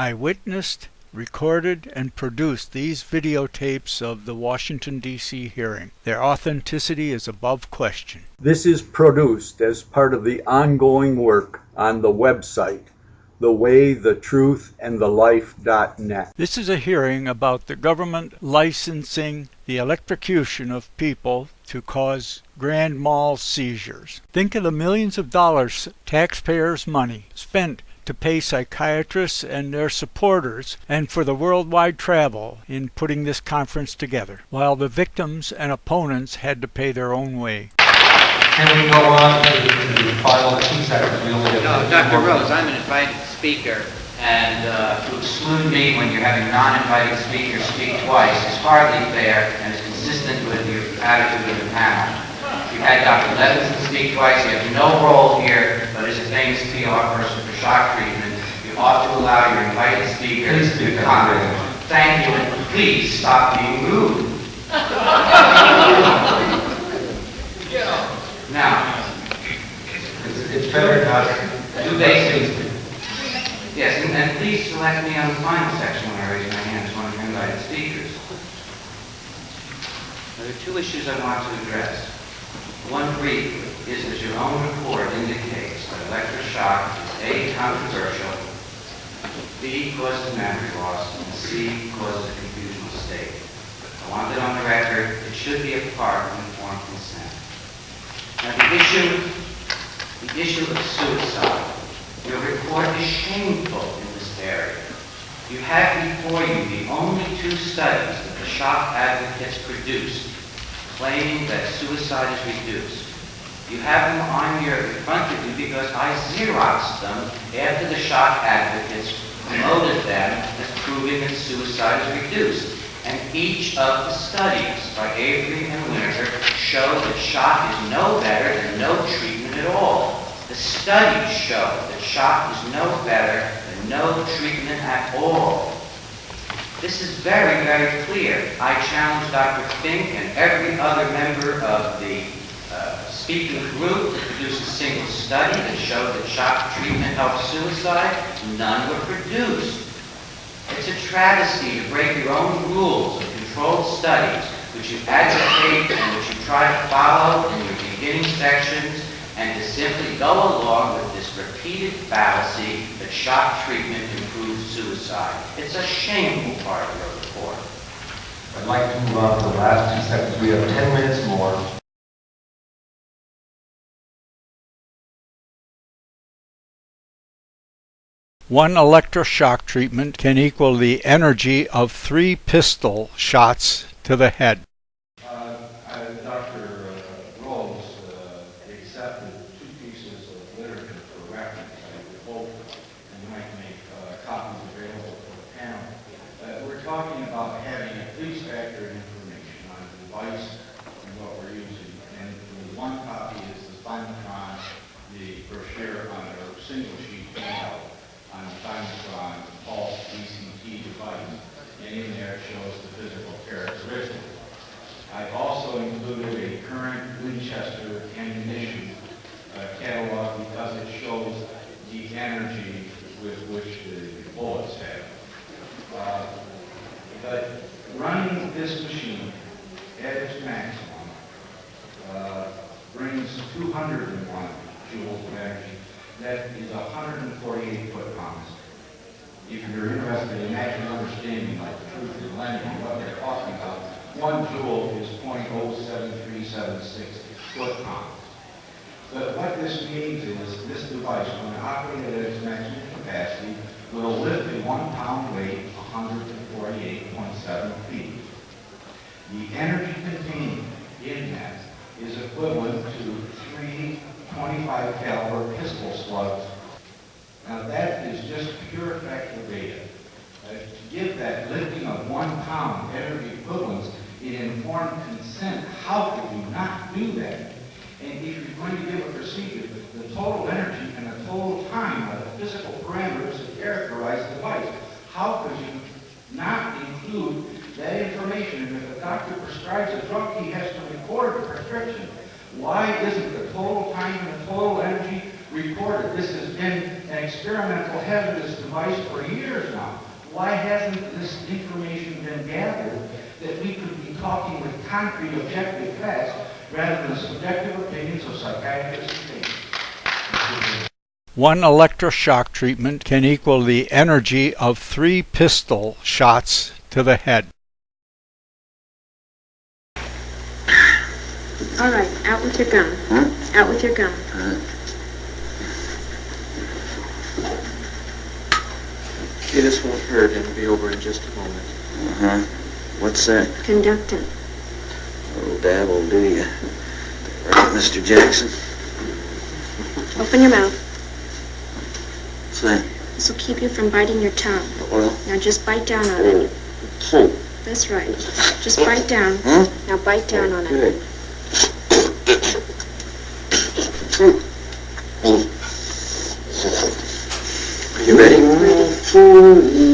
I witnessed, recorded, and produced these videotapes of the Washington, D.C. hearing. Their authenticity is above question. This is produced as part of the ongoing work on the website, thewaythetruthandthelife.net. This is a hearing about the government licensing the electrocution of people to cause grand mal seizures. Think of the millions of dollars, taxpayers' money, spent to pay psychiatrists and their supporters and for the worldwide travel in putting this conference together, while the victims and opponents had to pay their own way. Can we go on to the final 2 seconds? We only have No, Dr. Rose, I'm an invited speaker, and to exclude me when you're having non-invited speakers speak twice is hardly fair and is consistent with your attitude of the panel. You had Dr. Levinson speak twice. You have no role here, but as a famous PR person for shock treatment, you ought to allow your invited speakers to comment. Thank you, and please stop being rude. Now, it's better not. two basic. Yes, and please select me on the final section when I raise my hand as one of your invited speakers. There are 2 issues I want to address. One briefly is that your own report indicates that electroshock is A, controversial, B, causes memory loss, and C, causes a confusional state. I want it on the record. It should be a part of informed consent. Now, the issue of suicide. Your report is shameful in this area. You have before you the only 2 studies that the shock advocates produced claiming that suicide is reduced. You have them on your front of you because I Xeroxed them after the shock advocates promoted them as proving that suicide is reduced. And each of the studies by Avery and Winter show that shock is no better than no treatment at all. The studies show that shock is no better than no treatment at all. This is very, very clear. I challenge Dr. Fink and every other member of the speaking group to produce a single study that showed that shock treatment helps suicide. None were produced. It's a travesty to break your own rules of controlled studies, which you advocate and which you try to follow in your beginning sections, and to simply go along with this repeated fallacy that shock treatment improves suicide. It's a shameful part of your report. I'd like to move on to the last 2 seconds. We have 10 minutes more. One electroshock treatment can equal the energy of 3 pistol shots to the head. Dr. Rose accepted 2 pieces of literature for reference. I would hope you might make copies available for the panel. We're talking about having a police factor information on the device and what we're using. And the one copy is the Thymatron, the brochure on a single sheet handout on the Thymatron pulse ECT device. And in there it shows the physical characteristics. I've also included a current Winchester ammunition catalog because it shows the energy with which the bullets have. But running this machine at its maximum brings 201 joules of energy. That is 148 foot-pounds. If you're interested in actually understanding like the truth and lending and what they're talking about, 1 joule is 0.07376 foot-pounds. But what this means is this device, when operated at its maximum capacity, will lift a 1 pound weight 148.7 feet. The energy contained in that is equivalent to 3 25 caliber pistol slugs. Now that is just pure factual data. To give that lifting of 1 pound energy equivalence in informed consent, how could you not do that? And if you're going to give a procedure, the total energy and the total time are the physical parameters that characterize the device. How could you not include that information? And if a doctor prescribes a drug, he has to record the prescription. Why isn't the total time and the total energy recorded? This has been an experimental hazardous device for years now. Why hasn't this information been gathered that we could be talking with concrete, objective facts rather than subjective opinions of psychiatrists and patients? One electroshock treatment can equal the energy of 3 pistol shots to the head. All right, out with your gun. Out with your gun. Okay, this won't hurt. It'll be over in just a moment. Uh-huh. What's that? Conductant. Oh, dab will do you. Right, Mr. Jackson. Open your mouth. What's that? This will keep you from biting your tongue. Well, Now just bite down on it. oh, That's right. Just bite down. huh? Now bite down on it. Good. Are you ready? Ready.